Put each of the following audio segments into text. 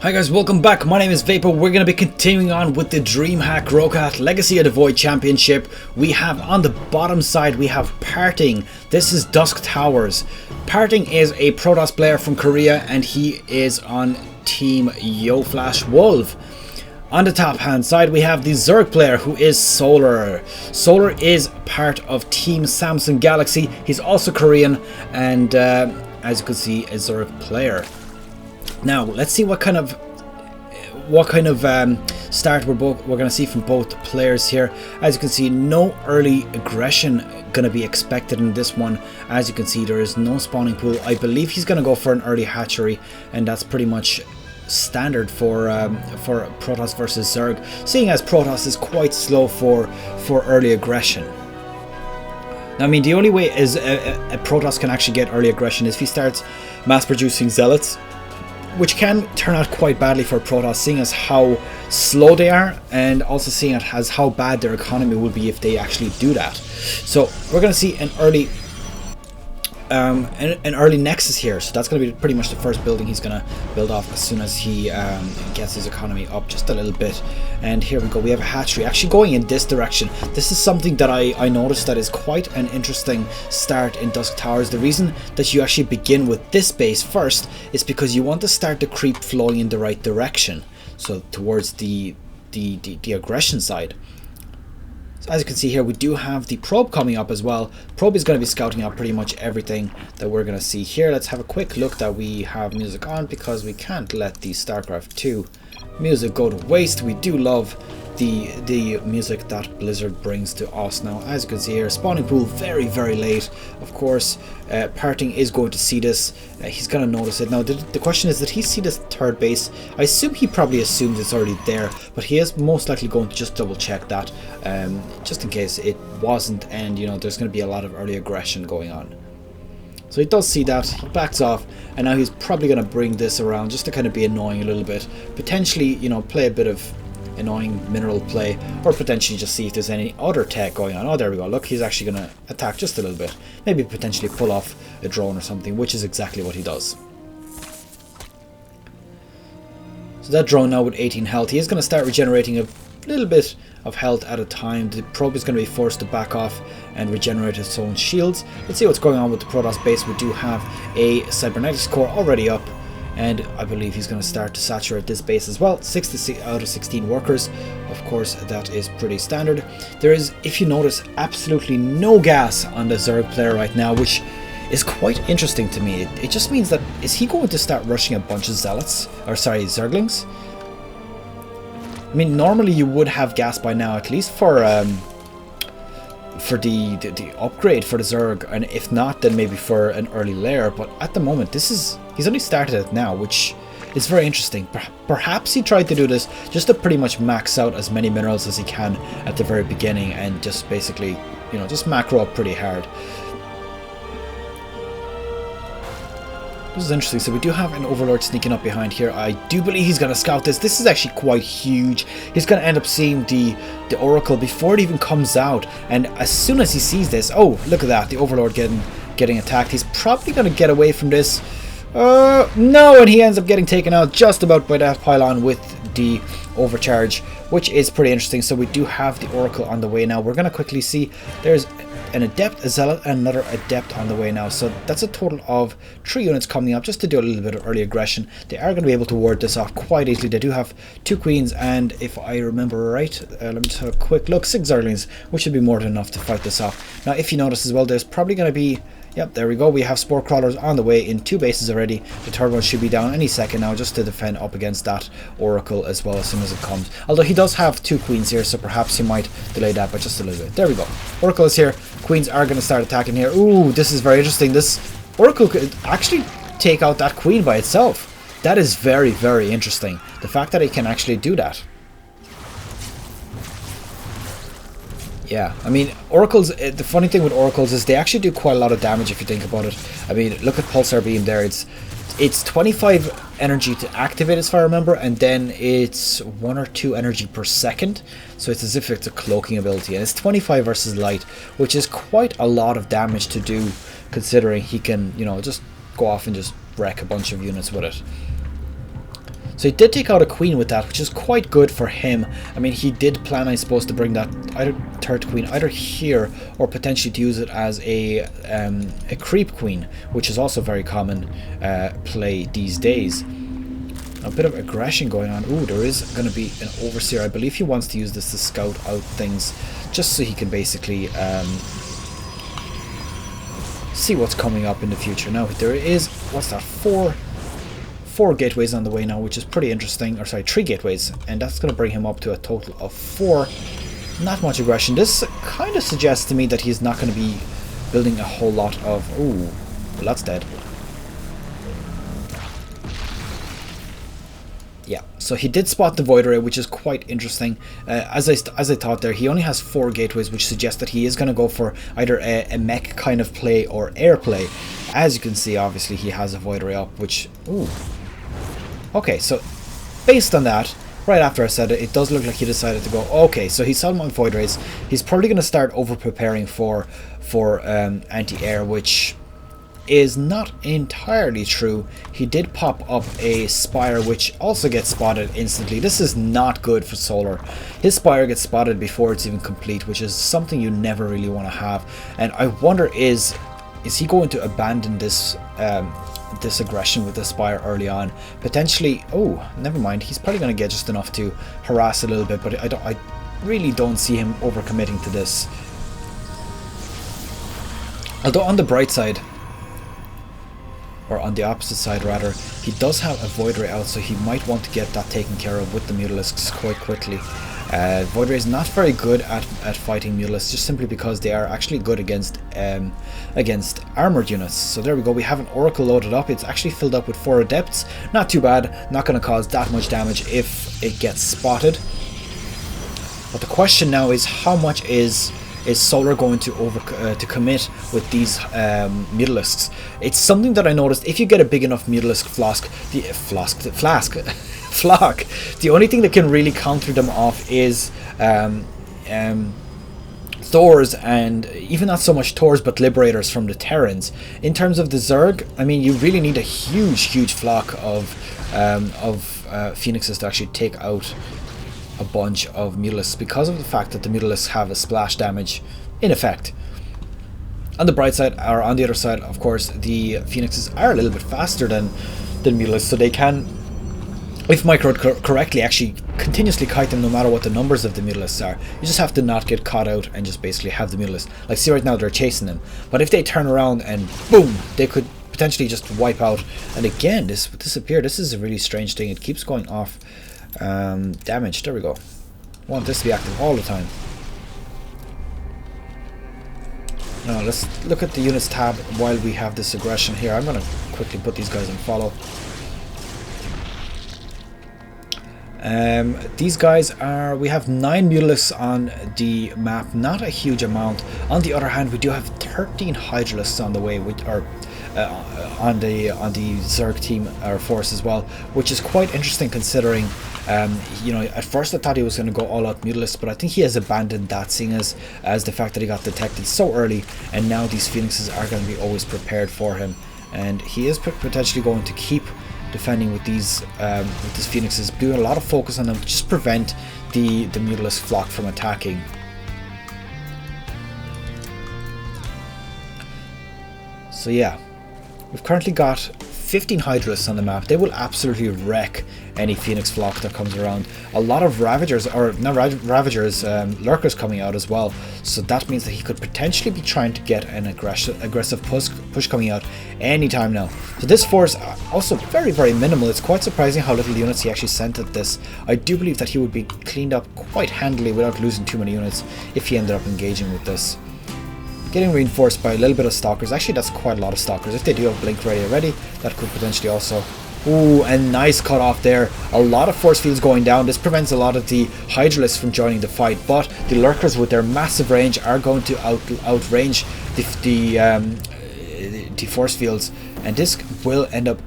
Hi guys, welcome back. My name is Vaipo. We're going to be continuing on with the Dreamhack Rokat Legacy of the Void Championship. We have on the bottom side, we have PartinG. This is Dusk Towers. PartinG is a Protoss player from Korea and he is on Team YoFlashWolf. On the top hand side, we have the Zerg player who is Solar. Solar is part of Team Samsung Galaxy. He's also Korean and as you can see, a Zerg player. Now let's see what kind of start we're going to see from both players here. As you can see, no early aggression going to be expected in this one. As you can see, there is no spawning pool. I believe he's going to go for an early hatchery, and that's pretty much standard for Protoss versus Zerg, seeing as Protoss is quite slow for early aggression. Now, I mean, the only way is a Protoss can actually get early aggression is if he starts mass producing zealots, which can turn out quite badly for Protoss, seeing as how slow they are, and also seeing as how bad their economy will be if they actually do that. So we're going to see an early nexus here. So that's going to be pretty much the first building he's going to build off as soon as he gets his economy up just a little bit. And here we go, we have a hatchery actually going in this direction. This is something that I noticed that is quite an interesting start in Dusk Towers. The reason that you actually begin with this base first is because you want to start the creep flowing in the right direction, so towards the aggression side. As you can see here, we do have the probe coming up as well. Probe is going to be scouting out pretty much everything that we're going to see here. Let's have a quick look that we have music on, because we can't let the Starcraft 2 music go to waste. We do love the music that Blizzard brings to us. Now, as you can see here, spawning pool very late. Of course, PartinG is going to see this. He's going to notice it. Now, the question is, did he see this third base? I assume he probably assumes it's already there, but he is most likely going to just double check that, just in case it wasn't, and you know, there's going to be a lot of early aggression going on. So he does see that, he backs off, and now he's probably going to bring this around just to kind of be annoying a little bit. Potentially, you know, play a bit of annoying mineral play, or potentially just see if there's any other tech going on. Oh, there we go. Look, he's actually going to attack just a little bit. Maybe potentially pull off a drone or something, which is exactly what he does. So that drone now with 18 health, he is going to start regenerating a little bit of health at a time. The probe is going to be forced to back off and regenerate its own shields. Let's see what's going on with the Protoss base. We do have a cybernetics core already up, and I believe he's going to start to saturate this base as well. 6 out of 16 workers. Of course, that is pretty standard. There is, if you notice, absolutely no gas on the Zerg player right now, which is quite interesting to me. It just means that, is he going to start rushing a bunch of zealots? Or sorry, Zerglings? I mean, normally you would have gas by now, at least for the upgrade for the Zerg, and if not, then maybe for an early layer. But at the moment, he's only started it now, which is very interesting. Perhaps he tried to do this just to pretty much max out as many minerals as he can at the very beginning, and just basically, you know, just macro up pretty hard. This is interesting. So we do have an Overlord sneaking up behind here. I do believe he's going to scout this. This is actually quite huge. He's going to end up seeing the Oracle before it even comes out. And as soon as he sees this, oh, look at that. The Overlord getting attacked. He's probably going to get away from this. No, and he ends up getting taken out just about by that pylon with the overcharge, which is pretty interesting. So we do have the Oracle on the way now. We're going to quickly see there's an Adept, a Zealot, and another Adept on the way now. So that's a total of 3 units coming up just to do a little bit of early aggression. They are going to be able to ward this off quite easily. They do have 2 Queens, and if I remember right, let me just have a quick look, 6 Zerglings, which should be more than enough to fight this off. Now, if you notice as well, there's probably going to be, yep, there we go, we have Spore Crawlers on the way in 2 bases already. The third one should be down any second now, just to defend up against that Oracle as well as soon as it comes. Although he does have 2 Queens here, so perhaps he might delay that by just a little bit. There we go. Oracle is here. Queens are going to start attacking here. Ooh, this is very interesting. This Oracle could actually take out that Queen by itself. That is very interesting. The fact that it can actually do that. Yeah, I mean, Oracles, the funny thing with Oracles is they actually do quite a lot of damage if you think about it. I mean, look at Pulsar Beam there. It's 25 energy to activate, as far as I remember, and then it's 1 or 2 energy per second. So it's as if it's a cloaking ability, and it's 25 versus light, which is quite a lot of damage to do, considering he can, you know, just go off and just wreck a bunch of units with it. So he did take out a queen with that, which is quite good for him. I mean, he did plan, I suppose, to bring that either third queen either here or potentially to use it as a creep queen, which is also very common play these days. A bit of aggression going on. Ooh, there is going to be an overseer. I believe he wants to use this to scout out things, just so he can basically see what's coming up in the future. Now, there is, what's that, four gateways on the way now, which is pretty interesting. Or sorry, 3 gateways, and that's going to bring him up to a total of 4. Not much aggression. This kind of suggests to me that he's not going to be building a whole lot of... Ooh, well, that's dead. Yeah, so he did spot the Void Ray, which is quite interesting. As I thought there, he only has 4 gateways, which suggests that he is going to go for either a mech kind of play or air play. As you can see, obviously, he has a Void Ray up, which... Ooh. Okay, so based on that, right after I said it, it does look like he decided to go, okay, so he saw my Void Rays. He's probably going to start over-preparing for anti-air, which is not entirely true. He did pop up a Spire, which also gets spotted instantly. This is not good for Solar. His Spire gets spotted before it's even complete, which is something you never really want to have. And I wonder, is he going to abandon this this aggression with the Spire early on? Potentially. Oh, never mind. He's probably going to get just enough to harass a little bit, but I really don't see him overcommitting to this. Although on the bright side, or on the opposite side rather, he does have a Void Ray out, so he might want to get that taken care of with the Mutalisks quite quickly. Void Ray is not very good at fighting Mutalisks, just simply because they are actually good against armored units. So there we go, we have an Oracle loaded up. It's actually filled up with 4 Adepts. Not too bad, not going to cause that much damage if it gets spotted. But the question now is, how much is Solar going to commit with these Mutalisks? It's something that I noticed. If you get a big enough Mutalisk flock, the only thing that can really counter them off is Thors, and even not so much Thors but Liberators from the Terrans. In terms of the Zerg, I mean, you really need a huge flock of Phoenixes to actually take out a bunch of Mutalisks, because of the fact that the Mutalisks have a splash damage in effect. On the bright side, or on the other side, of course, the Phoenixes are a little bit faster than Mutalisks, so they can, if microed correctly, actually continuously kite them no matter what the numbers of the Mutalisks are. You just have to not get caught out and just basically have the Mutalisks. Like, see right now, they're chasing them, but if they turn around and boom, they could potentially just wipe out. And again, this disappear. This is a really strange thing. It keeps going off damage. There we go. I want this to be active all the time. Now let's look at the units tab while we have this aggression here. I'm going to quickly put these guys in follow. These guys are, we have 9 Mutalisks on the map, not a huge amount. On the other hand, we do have 13 Hydralisks on the way, which are on the Zerg team or force as well, which is quite interesting considering, you know, at first I thought he was going to go all out Mutalisk, but I think he has abandoned that, seeing as the fact that he got detected so early, and now these Phoenixes are going to be always prepared for him, and he is potentially going to keep defending with these Phoenixes, doing a lot of focus on them to just prevent the Mutalisk flock from attacking. So yeah, we've currently got 15 Hydralisks on the map. They will absolutely wreck any Phoenix flock that comes around. A lot of Ravagers, or not Ravagers, Lurkers coming out as well. So that means that he could potentially be trying to get an aggressive push coming out anytime now. So this force also very minimal. It's quite surprising how little units he actually sent at this. I do believe that he would be cleaned up quite handily without losing too many units if he ended up engaging with this. Getting reinforced by a little bit of Stalkers. Actually, that's quite a lot of Stalkers. If they do have Blink ready already, that could potentially also... Ooh, a nice cut off there. A lot of force fields going down. This prevents a lot of the Hydralisks from joining the fight, but the Lurkers with their massive range are going to outrange the force fields, and this will end up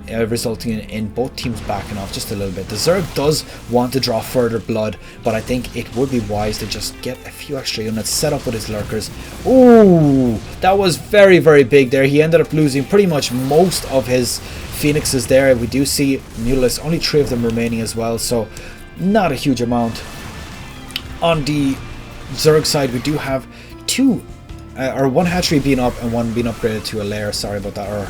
resulting in both teams backing off just a little bit. The Zerg does want to draw further blood, but I think it would be wise to just get a few extra units set up with his lurkers. Ooh, that was very, very big there. He ended up losing pretty much most of his phoenixes there. We do see Mutalisk, only 3 of them remaining as well, so not a huge amount. On the Zerg side, we do have one hatchery being up and one being upgraded to a lair, sorry about that, or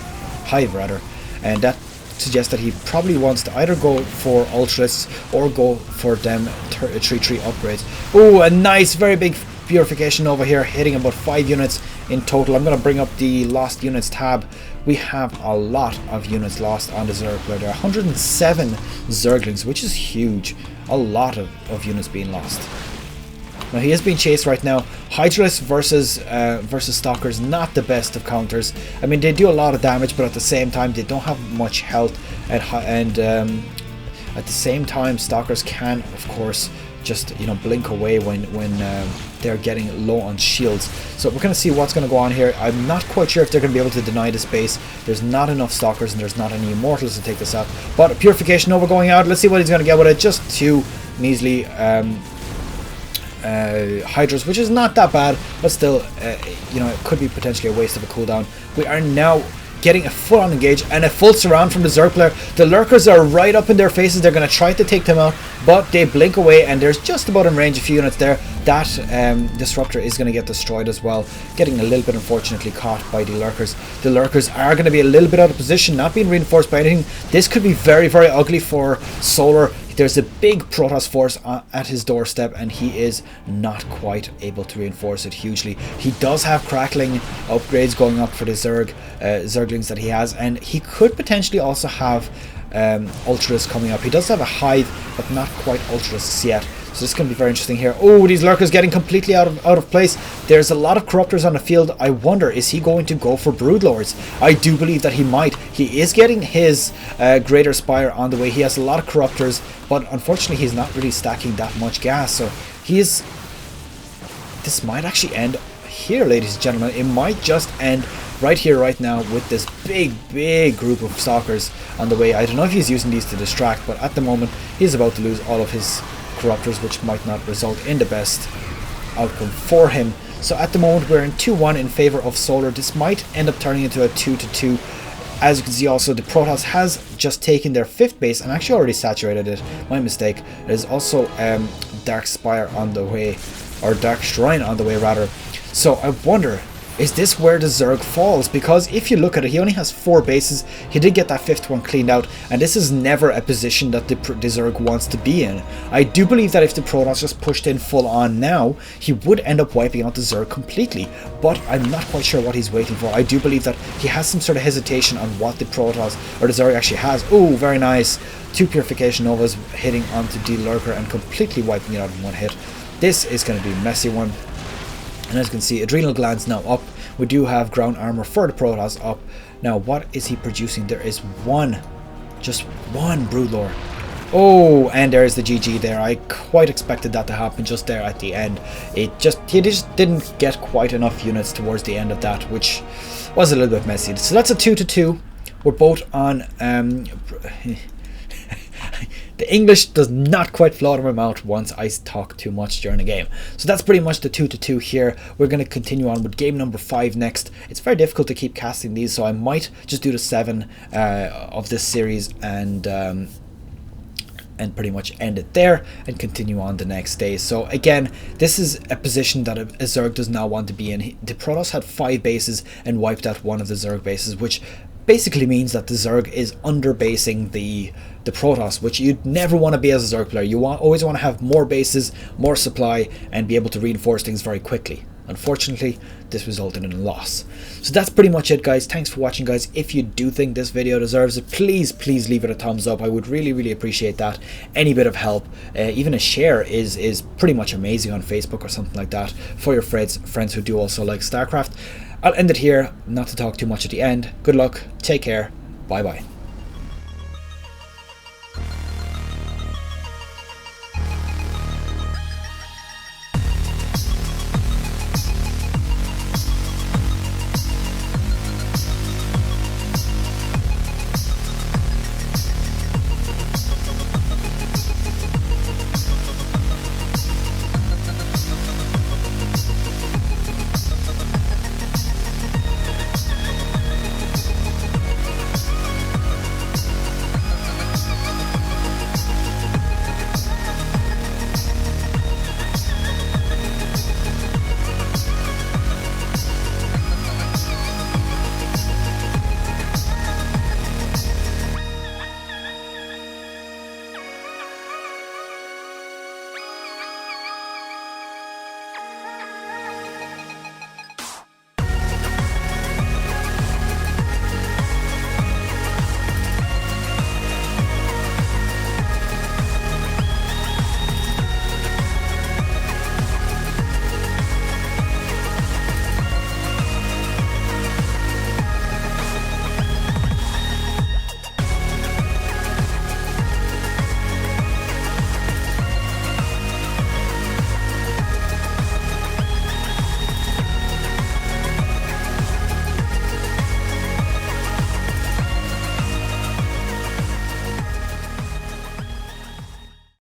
hive rather, and that suggests that he probably wants to either go for Ultralisks or go for them 3-3 upgrades. Oh, a nice, very big purification over here, hitting about 5 units in total. I'm going to bring up the lost units tab. We have a lot of units lost on the Zerg player. There are 107 Zerglings, which is huge. A lot of units being lost. Now he is being chased right now. Hydralisks versus Stalkers, not the best of counters. I mean, they do a lot of damage, but at the same time they don't have much health, and at the same time Stalkers can, of course, just blink away when they're getting low on shields. So we're going to see what's going to go on here. I'm not quite sure if they're going to be able to deny this base. There's not enough Stalkers and there's not any Immortals to take this out. But a Purification Nova going out. Let's see what he's going to get with it. Just 2 measly Hydras, which is not that bad, but still, it could be potentially a waste of a cooldown. We are now getting a full-on engage and a full surround from the Zerg player. The lurkers are right up in their faces. They're going to try to take them out, but they blink away, and there's just about in range a few units there. That disruptor is going to get destroyed as well, getting a little bit unfortunately caught by the lurkers. The lurkers are going to be a little bit out of position, not being reinforced by anything. This could be very, very ugly for Solar. There's a big Protoss force at his doorstep, and he is not quite able to reinforce it hugely. He does have crackling upgrades going up for the Zerglings that he has, and he could potentially also have Ultras coming up. He does have a hive, but not quite Ultras yet. So this is going to be very interesting here. Oh, these lurkers getting completely out of place. There's a lot of corruptors on the field. I wonder, is he going to go for Broodlords? I do believe that he might. He is getting his Greater Spire on the way. He has a lot of corruptors, but unfortunately he's not really stacking that much gas. So this might actually end here, ladies and gentlemen. It might just end right here, right now, with this big group of Stalkers on the way. I don't know if he's using these to distract, but at the moment he's about to lose all of his Corruptors, which might not result in the best outcome for him. So at the moment we're in 2-1 in favor of Solar. This might end up turning into a 2-2. As you can see, also the Protoss has just taken their 5th base and actually already saturated it. My mistake. There's also Dark Spire on the way, or Dark Shrine on the way rather. So I wonder, is this where the Zerg falls? Because if you look at it, he only has 4 bases. He did get that 5th one cleaned out, and this is never a position that the Zerg wants to be in. I do believe that if the Protoss just pushed in full on now, he would end up wiping out the Zerg completely, but I'm not quite sure what he's waiting for. I do believe that he has some sort of hesitation on what the Protoss, or the Zerg actually has. Oh, very nice. 2 Purification Novas hitting onto the Lurker and completely wiping it out in one hit. This is going to be a messy one. And as you can see, Adrenal Glands now up. We do have Ground Armor for the Protoss up. Now, what is he producing? There is just one Broodlord. Oh, and there's the GG there. I quite expected that to happen just there at the end. He just didn't get quite enough units towards the end of that, which was a little bit messy. So that's a 2-2. We're both on... The English does not quite flow out of my mouth once I talk too much during the game. So that's pretty much the 2-2 here. We're going to continue on with game number 5 next. It's very difficult to keep casting these, so I might just do the 7 of this series and pretty much end it there and continue on the next day. So again, this is a position that a Zerg does not want to be in. The Protoss had 5 bases and wiped out one of the Zerg bases, which basically means that the Zerg is underbasing the Protoss, which you'd never want to be as a Zerg player. You always want to have more bases, more supply, and be able to reinforce things very quickly. Unfortunately, this resulted in a loss. So that's pretty much it, guys. Thanks for watching, guys. If you do think this video deserves it, please leave it a thumbs up. I would really appreciate that. Any bit of help, even a share is pretty much amazing on Facebook or something like that for your friends who do also like StarCraft. I'll end it here, not to talk too much at the end. Good luck, take care, bye bye.